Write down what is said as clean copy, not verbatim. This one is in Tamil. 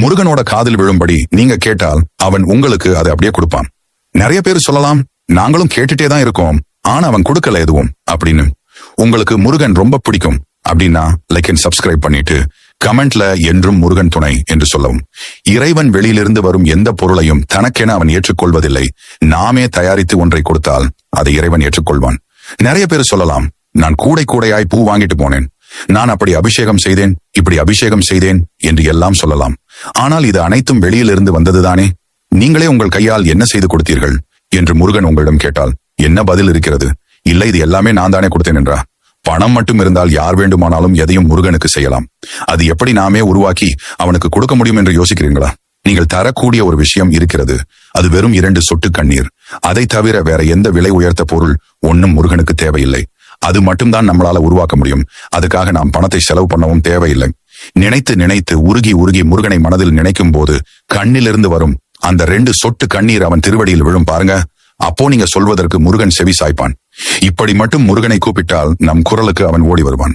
முருகனோட காதில் விழும்படி நீங்க கேட்டால் அவன் உங்களுக்கு அதை அப்படியே கொடுப்பான். நிறைய பேர் சொல்லலாம், நாங்களும் கேட்டுட்டே தான் இருக்கோம், ஆனா அவன் கொடுக்கல எதுவும் அப்படின்னு. உங்களுக்கு முருகன் ரொம்ப பிடிக்கும் அப்படின்னா லைக் அண்ட் சப்ஸ்கிரைப் பண்ணிட்டு கமெண்ட்ல என்றும் முருகன் துணை என்று சொல்லவும். இறைவன் வெளியிலிருந்து வரும் எந்த பொருளையும் தனக்கென அவன் ஏற்றுக்கொள்வதில்லை. நாமே தயாரித்து ஒன்றை கொடுத்தால் அதை இறைவன் ஏற்றுக்கொள்வான். நிறைய பேர் சொல்லலாம், நான் கூடை கூடையாய் பூ வாங்கிட்டு போனேன், நான் அப்படி அபிஷேகம் செய்தேன், இப்படி அபிஷேகம் செய்தேன் என்று எல்லாம் சொல்லலாம். ஆனால் இது அனைத்தும் வெளியிலிருந்து வந்ததுதானே, நீங்களே உங்கள் கையால் என்ன செய்து கொடுத்தீர்கள் என்று முருகன் உங்களிடம் கேட்டால் என்ன பதில் இருக்கிறது? இல்லை, இது எல்லாமே நான் தானே கொடுத்தேன் என்றா? பணம் மட்டும் இருந்தால் யார் வேண்டுமானாலும் எதையும் முருகனுக்கு செய்யலாம். அது எப்படி நாமே உருவாக்கி அவனுக்கு கொடுக்க முடியும் என்று யோசிக்கிறீங்களா? நீங்கள் தரக்கூடிய ஒரு விஷயம் இருக்கிறது, அது வெறும் 2 சொட்டு கண்ணீர். அதை தவிர வேற எந்த விலை உயர்த்த பொருள் ஒன்னும் முருகனுக்கு தேவையில்லை. அது மட்டும்தான் நம்மளால உருவாக்க முடியும். அதுக்காக நாம் பணத்தை செலவு பண்ணவும் தேவையில்லை. நினைத்து நினைத்து உருகி உருகி முருகனை மனதில் நினைக்கும் போது கண்ணிலிருந்து வரும் அந்த 2 சொட்டு கண்ணீர் அவன் திருவடியில் விழும் பாருங்க. அப்போ நீங்க சொல்வதற்கு முருகன் செவி சாய்ப்பான். இப்படி மட்டும் முருகனை கூப்பிட்டால் நம் குரலுக்கு அவன் ஓடி வருவான்.